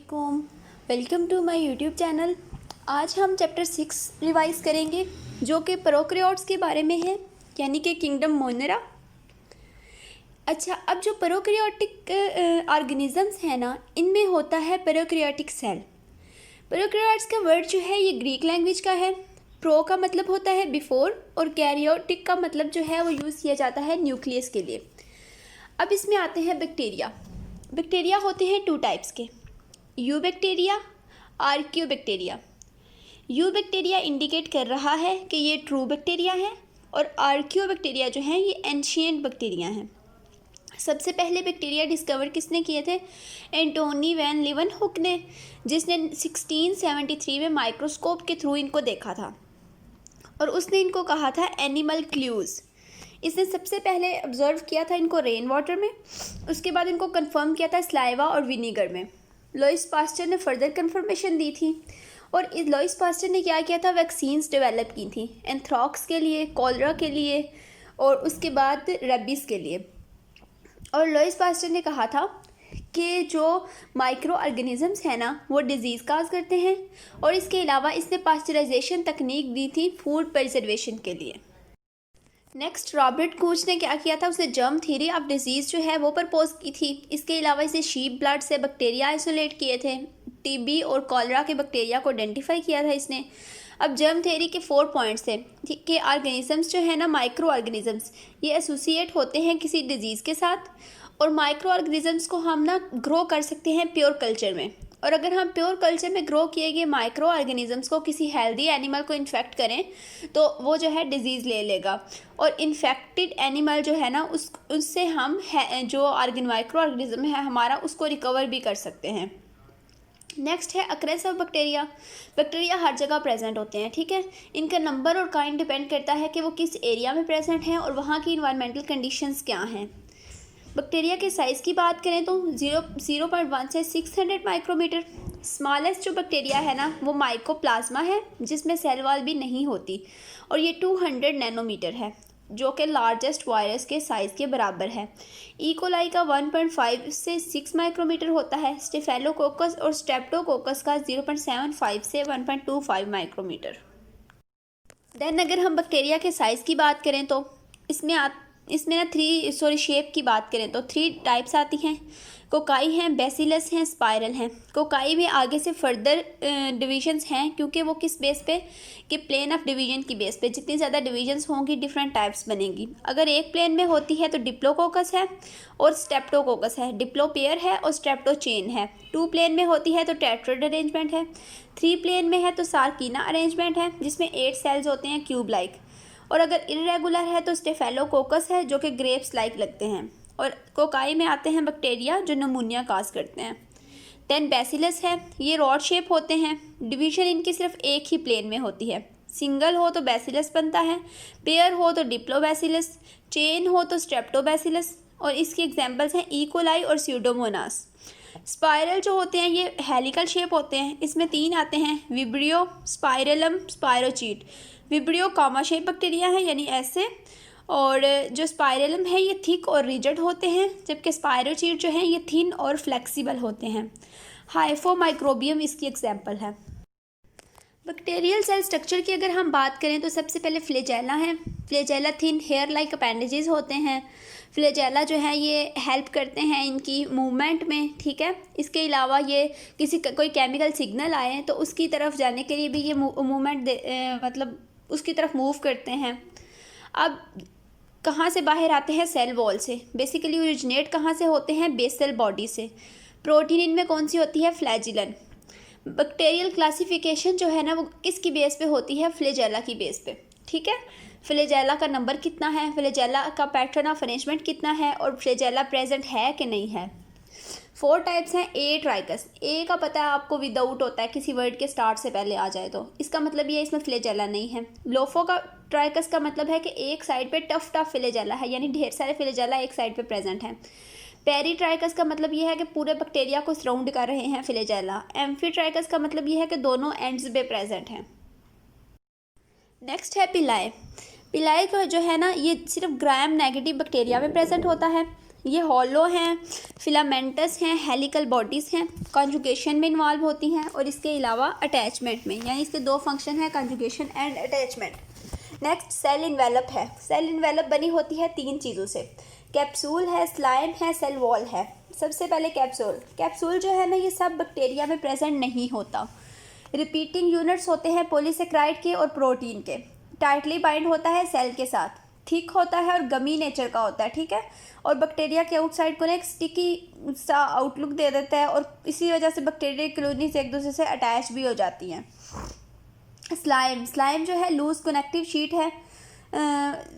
वालेकुम, welcome to my YouTube channel. आज हम चैप्टर 6 रिवाइज़ करेंगे जो कि प्रोकैरियोट्स के बारे में है, यानी कि किंगडम मोनेरा। अच्छा, अब जो प्रोकैरियोटिक ऑर्गेनिजम्स हैं ना, इनमें होता है प्रोकैरियोटिक सेल। प्रोकैरियोट्स का वर्ड जो है ये ग्रीक लैंग्वेज का है। प्रो का मतलब होता है बिफोर और कैरियोटिक का मतलब जो है वो यूज़ किया जाता है न्यूक्लियस के लिए। अब इसमें आते हैं बैक्टीरिया। बैक्टीरिया होते हैं 2 टाइप्स के, you bacteria, archaeo bacteria. You bacteria indicate कर रहा है कि ये ट्रू बैक्टीरिया है और आर्कियो बैक्टीरिया जो हैं ये एंशिएंट बैक्टीरिया हैं। सबसे पहले बैक्टीरिया डिस्कवर किसने किए थे? एंटोनी वैन लीवनहुक ने, जिसने 1673 में माइक्रोस्कोप के थ्रू इनको देखा था और उसने इनको कहा था एनिमल क्लूज़। इसने सबसे पहले ऑब्जर्व किया था इनको रेन वाटर में, उसके बाद इनको कंफर्म किया था स्लाइवा और विनीगर में। लुईस पास्चर ने फर्दर कंफर्मेशन दी थी और इस लुईस पास्चर ने क्या किया था, वैक्सीन्स डेवलप की थी एंथ्रॉक्स के लिए, कॉलरा के लिए और उसके बाद रेबीज़ के लिए। और लुईस पास्चर ने कहा था कि जो माइक्रो ऑर्गेनिजम्स हैं ना वो डिजीज़ काज करते हैं और इसके अलावा इसने पास्चराइजेशन तकनीक दी थी फूड प्रिजर्वेशन के लिए। नेक्स्ट रॉबर्ट कोच ने क्या किया था, उसने जर्म थ्योरी ऑफ डिजीज़ जो है वो प्रपोज की थी। इसके अलावा इसे शीप ब्लड से बैक्टीरिया आइसोलेट किए थे, टीबी और कॉलरा के बैक्टीरिया को आइडेंटिफाई किया था इसने। अब जर्म थ्योरी के 4 पॉइंट्स थे कि ऑर्गेनिजम्स जो है ना, माइक्रो ऑर्गेनिजम्स, ये एसोसिएट होते हैं किसी डिजीज़ के साथ और माइक्रो ऑर्गेनिजम्स को हम ना ग्रो कर सकते हैं प्योर कल्चर में। और अगर हम प्योर कल्चर में ग्रो किए गए माइक्रो ऑर्गेनिजम्स को किसी हेल्दी एनिमल को इन्फेक्ट करें तो वो जो है डिजीज़ ले लेगा और इन्फेक्टेड एनिमल जो है ना उससे हम जो माइक्रो ऑर्गेनिज्म है हमारा उसको रिकवर भी कर सकते हैं। नेक्स्ट है अक्रेस ऑफ बैक्टीरिया। बैक्टीरिया हर जगह प्रेजेंट होते हैं, ठीक है। इनका नंबर और काइंड डिपेंड करता है कि वो किस एरिया में प्रेजेंट हैं और वहाँ की इन्वायरमेंटल कंडीशंस क्या हैं। बैक्टीरिया के साइज़ की बात करें तो 0.1 से 600 माइक्रोमीटर। स्मॉलेस्ट जो बैक्टीरिया है ना वो माइकोप्लाज्मा है, जिसमें सेल वॉल भी नहीं होती और ये 200 नैनोमीटर है, जो कि लार्जेस्ट वायरस के साइज़ के बराबर है। कोलाई का 1.5 से 6 माइक्रोमीटर होता है। स्टेफेलोकोकस और स्ट्रेप्टोकोकस का 0.75 से 1.25 माइक्रोमीटर। देन अगर हम बैक्टीरिया के साइज़ की बात करें तो इसमें ना शेप की बात करें तो 3 टाइप्स आती हैं। कोकाई हैं, बेसिलस हैं, स्पाइरल हैं। कोकाई में आगे से फर्दर डिविजन्स हैं क्योंकि वो किस बेस पे कि प्लेन ऑफ डिवीजन की बेस पे जितनी ज़्यादा डिविजन्स होंगी डिफरेंट टाइप्स बनेंगी। अगर एक प्लेन में होती है तो डिप्लोकोकस है और स्ट्रेप्टोकोकस है, डिप्लो पेयर है और स्ट्रेप्टो चेन है। 2 प्लेन में होती है तो टेट्राड अरेंजमेंट है। 3 प्लेन में है तो सार्कीना अरेंजमेंट है जिसमें 8 सेल्स होते हैं क्यूब लाइक। और अगर इरेगुलर है तो स्टेफेलोकोकस है जो कि ग्रेप्स लाइक लगते हैं। और कोकाई में आते हैं बैक्टीरिया जो नमूनिया काज करते हैं। देन बेसिलस है, ये रॉड शेप होते हैं। डिवीजन इनकी सिर्फ एक ही प्लेन में होती है। सिंगल हो तो बेसिलस बनता है, पेयर हो तो डिप्लोबैसिलस, चेन हो तो स्ट्रेप्टोबैसिलस और इसकी एग्जांपल्स हैं कोलाई और स्यूडोमोनास। स्पाइरल जो होते हैं ये हेलिकल शेप होते हैं। इसमें 3 आते हैं, Vibrio, spirillum, spirochaete. Vibrio comma shape bacteria है यानी ऐसे, और जो स्पाइरलम है ये थिक और रिजिड होते हैं, जबकि स्पायरोचीट जो है ये थिन और फ्लेक्सिबल होते हैं। हाइफोमाइक्रोबियम इसकी एग्जांपल है। बैक्टीरियल सेल स्ट्रक्चर की अगर हम बात करें तो सबसे पहले फ्लैजेला है। Flagella thin hair like appendages होते हैं। फ्लैजेला जो है ये हेल्प करते हैं इनकी मूवमेंट में, ठीक है। इसके अलावा ये कोई केमिकल सिग्नल आए तो उसकी तरफ जाने के लिए भी ये मूवमेंट मतलब उसकी तरफ मूव करते हैं। अब कहाँ से बाहर आते हैं? सेल वॉल से। बेसिकली ओरिजिनेट कहाँ से होते हैं? बेसल बॉडी से। प्रोटीन इनमें कौन सी होती है? फ्लैजिलन। बैक्टीरियल क्लासिफिकेशन जो है ना वो किसकी बेस पे होती है? फ्लैजेला की बेस पे, ठीक है। फ्लैजेला का नंबर कितना है, फ्लैजेला का पैटर्न ऑफ अरेंजमेंट कितना है और फ्लैजेला प्रेजेंट है कि नहीं है। 4 टाइप्स हैं। ए ट्राइकस, ए का पता है आपको विदाउट होता है, किसी वर्ड के स्टार्ट से पहले आ जाए तो इसका मतलब ये इसमें फ्लैजेला नहीं है। लोफो का ट्राइकस का मतलब है कि एक साइड पे टफ फ्लैजेला है, यानी ढेर सारे फ्लैजेला एक साइड पे प्रेजेंट हैं। पेरी ट्राइकस का मतलब ये है कि पूरे बैक्टीरिया को सराउंड कर रहे हैं फ्लैजेला। एम्फी ट्राइकस का मतलब ये है कि दोनों एंड्स पे प्रेजेंट हैं। नेक्स्ट है पिलाई। पिलाई का जो है ना ये सिर्फ ग्राम नेगेटिव बैक्टीरिया में प्रेजेंट होता है। ये हॉलो हैं, फिलामेंटस हैं, हेलिकल बॉडीज़ हैं, कॉन्जुगेशन में इन्वॉल्व होती हैं और इसके अलावा अटैचमेंट में, यानी इसके दो फंक्शन हैं, conjugation and attachment. Next cell envelope है। सेल इन्वेलप बनी होती है 3 चीज़ों से, कैप्सूल है, स्लाइम है, सेल वॉल है। सबसे पहले कैप्सूल। कैप्सूल जो है ना, ये सब बैक्टीरिया में प्रेजेंट नहीं होता। रिपीटिंग यूनिट्स होते हैं पॉलीसेकेराइड के और प्रोटीन के। टाइटली बाइंड होता है सेल के साथ, थिक होता है और गमी नेचर का होता है, ठीक है। और बैक्टीरिया के आउटसाइड को ना एक स्टिकी सा आउटलुक दे देता है और इसी वजह से बैक्टीरिया कॉलोनीज एक दूसरे से अटैच भी हो जाती हैं। स्लाइम जो है लूज कनेक्टिव शीट है,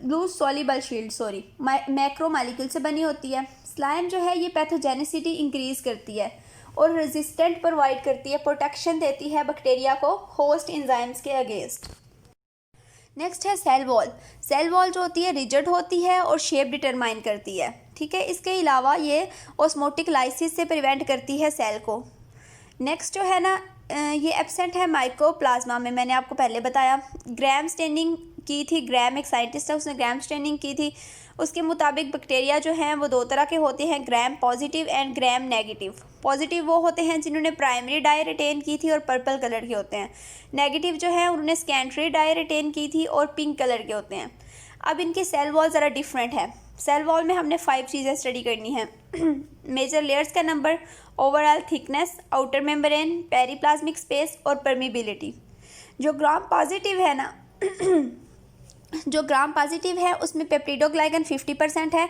लूज सॉल्युबल शील्ड मैक्रोमोलिक्यूल से बनी होती है। स्लाइम जो है ये पैथोजेनिसिटी इंक्रीज करती है और रेजिस्टेंट प्रोवाइड करती है, प्रोटेक्शन देती है बैक्टीरिया को होस्ट एंजाइम्स के अगेंस्ट। नेक्स्ट है सेल वॉल। सेल वॉल जो होती है रिजिड होती है और शेप डिटरमाइन करती है, ठीक है। इसके अलावा ये ऑस्मोटिक लाइसिस से प्रिवेंट करती है सेल को। नेक्स्ट जो है ना, ये एब्सेंट है माइकोप्लाज्मा में। मैंने आपको पहले बताया, ग्राम स्टेनिंग की थी, ग्राम एक साइंटिस्ट है, उसने ग्राम स्टेनिंग की थी। उसके मुताबिक बैक्टीरिया जो हैं वो 2 तरह के होते हैं, gram positive and gram negative. Positive वो होते हैं जिन्होंने प्राइमरी डाई रिटेन की थी और पर्पल कलर के होते हैं। नेगेटिव जो है उन्होंने सेकेंडरी डाई रिटेन की थी और पिंक कलर के होते हैं। अब इनकी सेल वॉल ज़रा डिफरेंट है। सेल वॉल में हमने 5 चीज़ें स्टडी करनी है। मेजर लेयर्स का number, overall thickness, outer membrane, periplasmic space और परमिबिलिटी। जो ग्राम पॉजिटिव है ना जो ग्राम पॉजिटिव है उसमें पेप्टिडोग्लाइकन 50% है,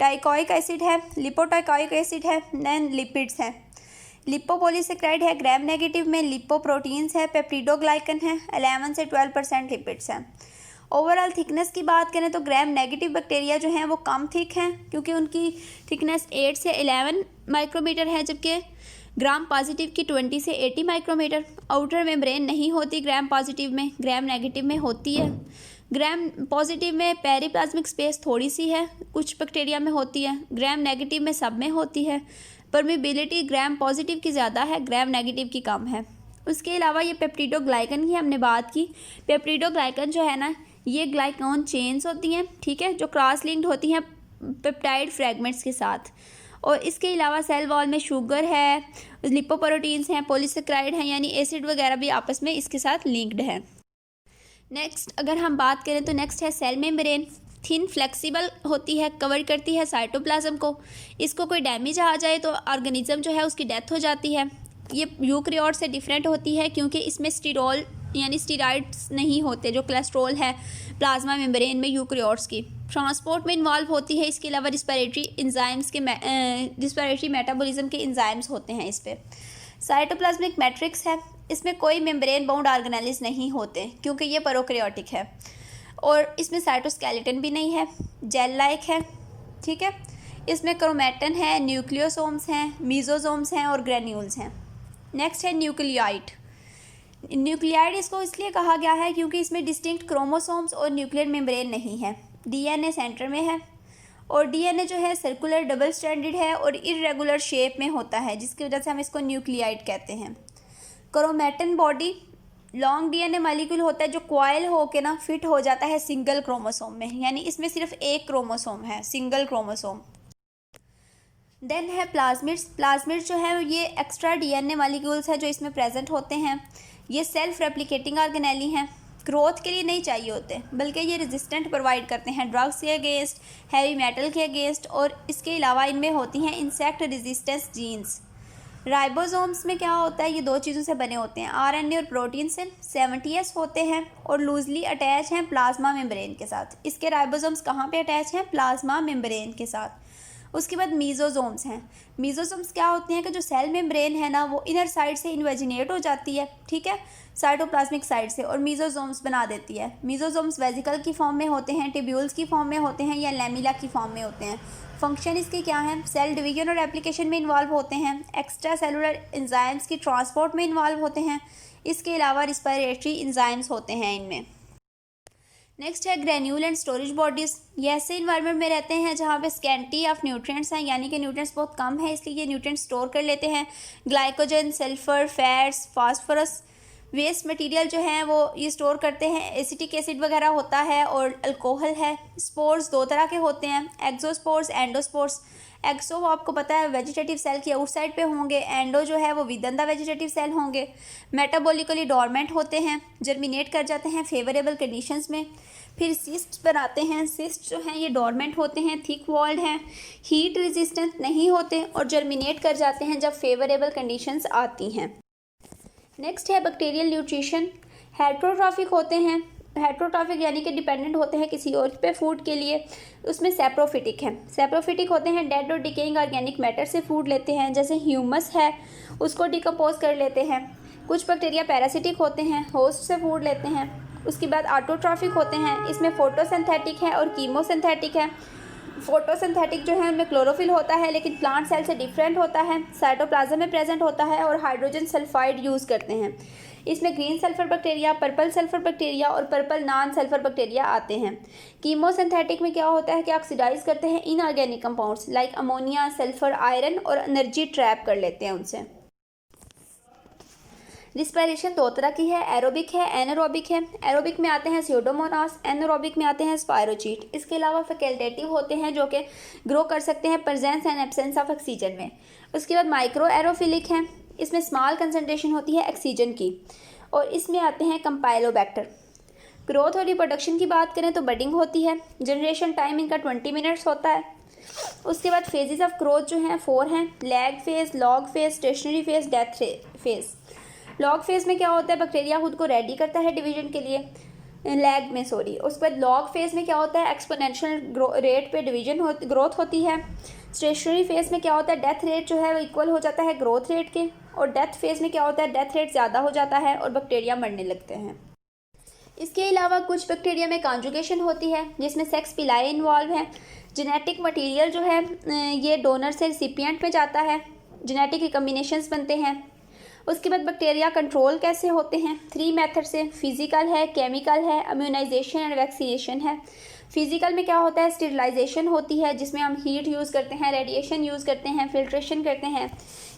टाइकोइक एसिड है, लिपोटाइकोइक एसिड है, देन लिपिड्स हैं। लिपोपॉलीसेकेराइड है। ग्राम नेगेटिव में लिपोप्रोटीन्स है, पेप्टिडोग्लाइकन है, 11 से 12% लिपिड्स हैं। ओवरऑल थिकनेस की बात करें तो ग्राम नेगेटिव बैक्टीरिया जो हैं वो कम थिक हैं क्योंकि उनकी थिकनेस 8 से 11 माइक्रोमीटर है, जबकि ग्राम पॉजिटिव की 20 से 80 माइक्रोमीटर। आउटर मेम्ब्रेन नहीं होती ग्राम पॉजिटिव में, ग्राम नेगेटिव में होती है। ग्राम पॉजिटिव में पेरीप्लाज्मिक स्पेस थोड़ी सी है, कुछ बैक्टीरिया में होती है, ग्राम नेगेटिव में सब में होती है। परमिबिलिटी ग्राम पॉजिटिव की ज़्यादा है, ग्राम नेगेटिव की कम है। उसके अलावा ये पेप्टिडोग्लाइकन की हमने बात की। पेप्टिडोग्लाइकन जो है ना, ये ग्लाइकोन चेन्स होती हैं, ठीक है, जो क्रॉस लिंक्ड होती हैं पेप्टाइड फ्रेगमेंट्स के साथ। और इसके अलावा सेल वॉल में शुगर है, लिपोप्रोटीन्स हैं, पॉलीसेकेराइड हैं, यानी एसिड वगैरह भी आपस में इसके साथ लिंक्ड है। नेक्स्ट अगर हम बात करें तो नेक्स्ट है सेल मेम्ब्रेन। थिन फ्लेक्सिबल होती है, कवर करती है साइटोप्लाज्म को। इसको कोई डैमेज आ जाए तो ऑर्गेनिज्म जो है उसकी डेथ हो जाती है। ये यूकैरियोट से डिफरेंट होती है क्योंकि इसमें स्टीरोल यानी स्टीराइड्स नहीं होते, जो कोलेस्ट्रॉल है प्लाज्मा मेम्ब्रेन में यूकैरियोट्स की। ट्रांसपोर्ट में इन्वॉल्व होती है। इसके अलावा रिस्पिरेटरी मेटाबॉलिज्म के एंजाइम्स होते हैं इस पर। साइटोप्लाज्मिक मैट्रिक्स है। इसमें कोई मेम्ब्रेन बाउंड ऑर्गेनेल्स नहीं होते क्योंकि ये प्रोकैरियोटिक है। और इसमें साइटोस्केलेटन भी नहीं है, जेल लाइक है, ठीक है। इसमें क्रोमेटन है, न्यूक्लियोसोम्स हैं, मीजोसोम्स हैं और ग्रेन्यूल्स हैं। नेक्स्ट है न्यूक्लियाइड। न्यूक्लियाइड इसको इसलिए कहा गया है क्योंकि इसमें डिस्टिंक्ट क्रोमोसोम्स और न्यूक्लियर मेम्ब्रेन नहीं है। डीएनए सेंटर में है और डीएनए जो है सर्कुलर डबल स्ट्रैंडेड है और इरेगुलर शेप में होता है, जिसकी वजह से हम इसको न्यूक्लियाइड कहते हैं। Chromatin body long DNA molecule होता है जो कॉइल होके ना फिट हो जाता है सिंगल क्रोमोसोम में, यानी इसमें सिर्फ एक क्रोमोसोम है, सिंगल क्रोमोसोम। देन है प्लाज्मिड्स। प्लाज्मिड्स जो है ये एक्स्ट्रा डीएनए मॉलिक्यूल्स है जो इसमें प्रेजेंट होते हैं। ये सेल्फ रेप्लिकेटिंग ऑर्गेनेली हैं, ग्रोथ के लिए नहीं चाहिए होते, बल्कि ये रेजिस्टेंट प्रोवाइड करते हैं ड्रग्स के अगेंस्ट, हैवी मेटल के अगेंस्ट, और इसके अलावा इनमें होती हैं इंसेक्ट रेजिस्टेंस जीन्स। राइबोसोम्स में क्या होता है, ये 2 चीज़ों से बने होते हैं, आरएनए और प्रोटीन से। 70s होते हैं और लूजली अटैच हैं प्लाज्मा मेम्ब्रेन के साथ। इसके राइबोसोम्स कहाँ पे अटैच हैं? प्लाज्मा मेम्ब्रेन के साथ। उसके बाद मीजोसोम्स हैं। मीजोसोम्स क्या होते हैं कि जो सेल मेम्ब्रेन है ना वो इनर साइड से इन्वेजिनेट हो जाती है, ठीक है, साइटोप्लाज्मिक साइड से, और मीजोसोम्स बना देती है। मीजोसोम्स वेजिकल की फॉर्म में होते हैं, टिब्यूल्स की फॉर्म में होते हैं या लैमिला की फॉर्म में होते हैं। फंक्शन इसके क्या है? सेल डिवीजन और रेप्लिकेशन में इन्वॉल्व होते हैं, एक्स्ट्रा सेलुलर एंजाइम्स की ट्रांसपोर्ट में इन्वॉल्व होते हैं। इसके अलावा रिस्पिरेटरी एंजाइम्स होते हैं इनमें। नेक्स्ट है ग्रेन्यूल एंड स्टोरेज बॉडीज़। ये ऐसे इन्वायरमेंट में रहते हैं जहाँ पे स्कैंटी ऑफ न्यूट्रिएंट्स हैं, यानी कि न्यूट्रिएंट्स बहुत कम है, इसलिए ये न्यूट्रिएंट्स स्टोर कर लेते हैं। Glycogen, sulphur, fats, phosphorus, waste material जो है वो ये स्टोर करते हैं, एसिटिक एसिड वगैरह होता है और अल्कोहल है। स्पोर्स दो तरह के होते हैं, एक्सोस्पोर्स, एंडोस्पोर्स। एक्सो वो आपको पता है वेजिटेटिव सेल की आउटसाइड पे होंगे, एंडो जो है वो within the vegetative cell होंगे। मेटाबॉलिकली डोरमेंट होते हैं, जर्मिनेट कर जाते हैं फेवरेबल कंडीशंस में। फिर सिस्ट बनाते हैं, सिस्ट जो हैं ये डोरमेंट होते हैं, थिक वॉल्ड हैं, हीट रेजिस्टेंट नहीं होते और जर्मिनेट कर जाते हैं जब फेवरेबल कंडीशंस आती हैं। नेक्स्ट है बैक्टीरियल न्यूट्रिशन। हेट्रोट्रॉफिक होते हैं, हेट्रोट्रॉफिक यानी कि डिपेंडेंट होते हैं किसी और पे फूड के लिए। उसमें सेप्रोफिटिक है, सेप्रोफिटिक होते हैं डेड और डिकेइंग ऑर्गेनिक मैटर से फूड लेते हैं, जैसे ह्यूमस है उसको डिकम्पोज कर लेते हैं। कुछ बैक्टीरिया पैरासिटिक होते हैं, होस्ट से फूड लेते हैं। उसके बाद ऑटोट्रॉफिक होते हैं, इसमें फोटोसिंथेटिक है और कीमोसिंथेटिक है। फोटोसिंथेटिक जो है उनमें क्लोरोफिल होता है लेकिन प्लांट सेल से डिफरेंट होता है, साइटोप्लाज्म में प्रेजेंट होता है और हाइड्रोजन सल्फाइड यूज़ करते हैं। इसमें green sulphur bacteria, purple sulphur bacteria और पर्पल नॉन सल्फर बैक्टीरिया आते हैं। कीमोसिंथेटिक में क्या होता है कि ऑक्सीडाइज करते हैं inorganic compounds like ammonia, sulphur, iron और एनर्जी ट्रैप कर लेते हैं उनसे। रिस्पायरेशन दो तरह की है, एरोबिक है, एनारोबिक है। एरोबिक में आते हैं स्यूडोमोनास, एनारोबिक में आते हैं स्पायरोचीट। इसके अलावा फैकल्टेटिव होते हैं जो कि ग्रो कर सकते हैं presence and absence of oxygen में। उसके बाद माइक्रो एरोफिलिक है, इसमें स्मॉल कंसनट्रेशन होती है ऑक्सीजन की। और इसमें आते हैं कंपाइलोबैक्टर। ग्रोथ और रिप्रोडक्शन की बात करें तो बडिंग होती है, जनरेशन टाइम इनका 20 मिनट्स होता है। उसके बाद फेजेस ऑफ ग्रोथ जो हैं 4 हैं, lag phase, log phase, stationary phase, death phase. Log phase में क्या होता है, बैक्टीरिया खुद को रेडी करता है डिवीजन के लिए, लैग में सॉरी। उसके बाद लॉग फेज में क्या होता है, एक्सपोनेंशियल रेट पे डिवीजन ग्रोथ होती है। स्टेशनरी फेज में क्या होता है, डेथ रेट जो है वो इक्वल हो जाता है ग्रोथ रेट के। और डेथ फेज में क्या होता है, डेथ रेट ज़्यादा हो जाता है और बैक्टीरिया मरने लगते हैं। इसके अलावा कुछ बैक्टीरिया में कॉन्जुगेशन होती है जिसमें सेक्स पिलाई इन्वॉल्व है। जेनेटिक मटीरियल जो है ये डोनर से रिसिपिएंट में जाता है, जेनेटिक रिकम्बिनेशंस बनते हैं। उसके बाद बैक्टीरिया कंट्रोल कैसे होते हैं, 3 मेथड से, फिजिकल है, केमिकल है, इम्यूनाइजेशन एंड वैक्सीनेशन है। फिजिकल में क्या होता है, स्टेरिलाइजेशन होती है जिसमें हम हीट यूज़ करते हैं, रेडिएशन यूज़ करते हैं, फिल्ट्रेशन करते हैं।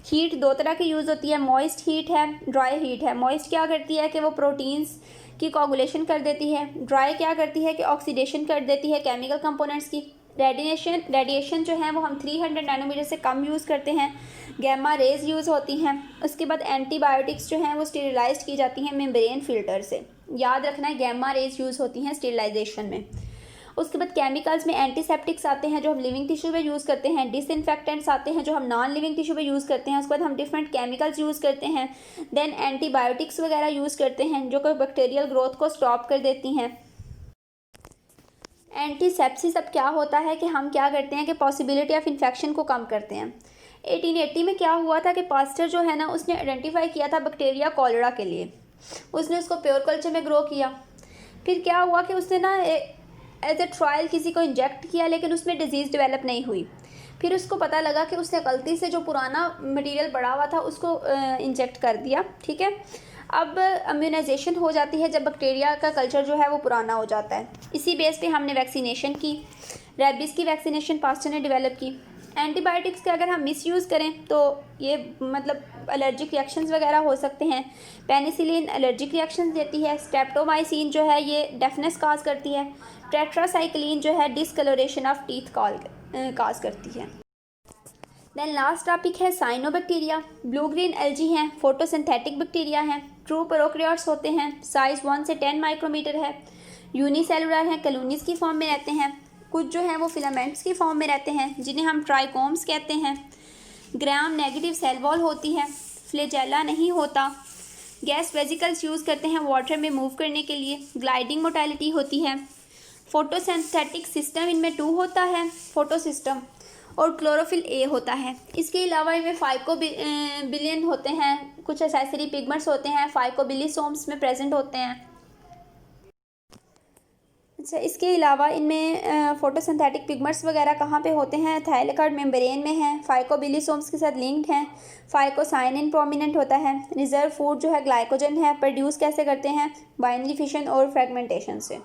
हीट दो तरह की यूज़ होती है, मॉइस्ट हीट है, ड्राई हीट है। मॉइस्ट क्या करती है कि वो प्रोटीन्स की कोगुलेशन कर देती है, ड्राई क्या करती है कि ऑक्सीडेशन कर देती है केमिकल कंपोनेंट्स की। रेडिएशन जो है वो हम 300 नैनोमीटर से कम यूज़ करते हैं। गैमा रेज यूज़ होती हैं। उसके बाद एंटीबायोटिक्स जो हैं वो स्टेरिलाइज की जाती हैं मेम्ब्रेन फिल्टर से। याद रखना है गैमा रेज यूज़ होती हैं स्टेरिलाइजेशन में। उसके बाद केमिकल्स में एंटीसेप्टिक्स आते हैं जो हम लिविंग टिश्यू पे यूज़ करते हैं, डिसइंफेक्टेंट्स आते हैं जो हम नॉन लिविंग टिश्यू पे यूज़ करते हैं। उसके बाद हम डिफरेंट केमिकल्स यूज़ करते हैं। देन एंटीबायोटिक्स वगैरह यूज़ करते हैं जो कि बैक्टीरियल ग्रोथ को स्टॉप कर देती हैं। एंटीसेप्सिस अब क्या होता है कि हम क्या करते हैं कि पॉसिबिलिटी ऑफ इन्फेक्शन को कम करते हैं। 1880 में क्या हुआ था कि पास्टर जो है ना उसने आइडेंटिफाई किया था बैक्टीरिया कॉलेरा के लिए। उसने उसको प्योर कल्चर में ग्रो किया। फिर क्या हुआ कि उसने ना एज ए ट्रायल किसी को इंजेक्ट किया लेकिन उसमें डिजीज़ डेवलप नहीं हुई। फिर उसको पता लगा कि उसने गलती से जो पुराना मटेरियल बढ़ा हुआ था उसको इंजेक्ट कर दिया। ठीक है, अब इम्यूनाइजेशन हो जाती है जब बैक्टीरिया का कल्चर जो है वो पुराना हो जाता है। इसी बेस पे हमने वैक्सीनेशन की, रेबीज़ की वैक्सीनेशन पास्टर ने डेवलप की। एंटीबायोटिक्स का अगर हम मिसयूज़ करें तो ये मतलब एलर्जिक रिएक्शंस वगैरह हो सकते हैं। पेनिसिलिन एलर्जिक रिएक्शंस देती है। स्ट्रेप्टोमाइसिन जो है ये डेफनेस काज करती है। टेट्रासाइक्लिन जो है डिसकलोरेशन ऑफ टीथ काज करती है। देन लास्ट टॉपिक है साइनोबैक्टीरिया। ब्लू ग्रीन एल्जी हैं, फोटोसिंथेटिक बैक्टीरिया हैं, ट्रू प्रोकैरियोट्स होते हैं, साइज़ 1 से 10 माइक्रोमीटर है, यूनिसेलुलर हैं, कॉलोनीज की फॉर्म में रहते हैं। कुछ जो हैं वो फिलामेंट्स की फॉर्म में रहते हैं जिन्हें हम ट्राइकोम्स कहते हैं। ग्राम नेगेटिव सेल वॉल होती है, फ्लैजेला नहीं होता। गैस वेजिकल्स यूज़ करते हैं वाटर में मूव करने के लिए। ग्लाइडिंग मोटालिटी होती है। फोटोसिंथेटिक सिस्टम इनमें 2 होता है, फोटो सिस्टम, और क्लोरोफिल ए होता है। इसके अलावा इनमें फाइकोबिलियन होते हैं, कुछ एसेसरी पिगमेंट्स होते हैं, फाइकोबिलिसोम्स में प्रेजेंट होते हैं। अच्छा, इसके अलावा इनमें फोटोसिंथेटिक पिगमेंट्स वगैरह कहाँ पे होते हैं, थाइलाकॉइड मेम्ब्रेन में हैं, फाइकोबिलिसोम्स के साथ लिंक्ड हैं, फाइकोसाइनिन प्रोमिनेंट होता है। रिजर्व फूड जो है ग्लाइकोजन है, प्रोड्यूस कैसे करते हैं, बाइनरी फिशन और फ्रेगमेंटेशन से।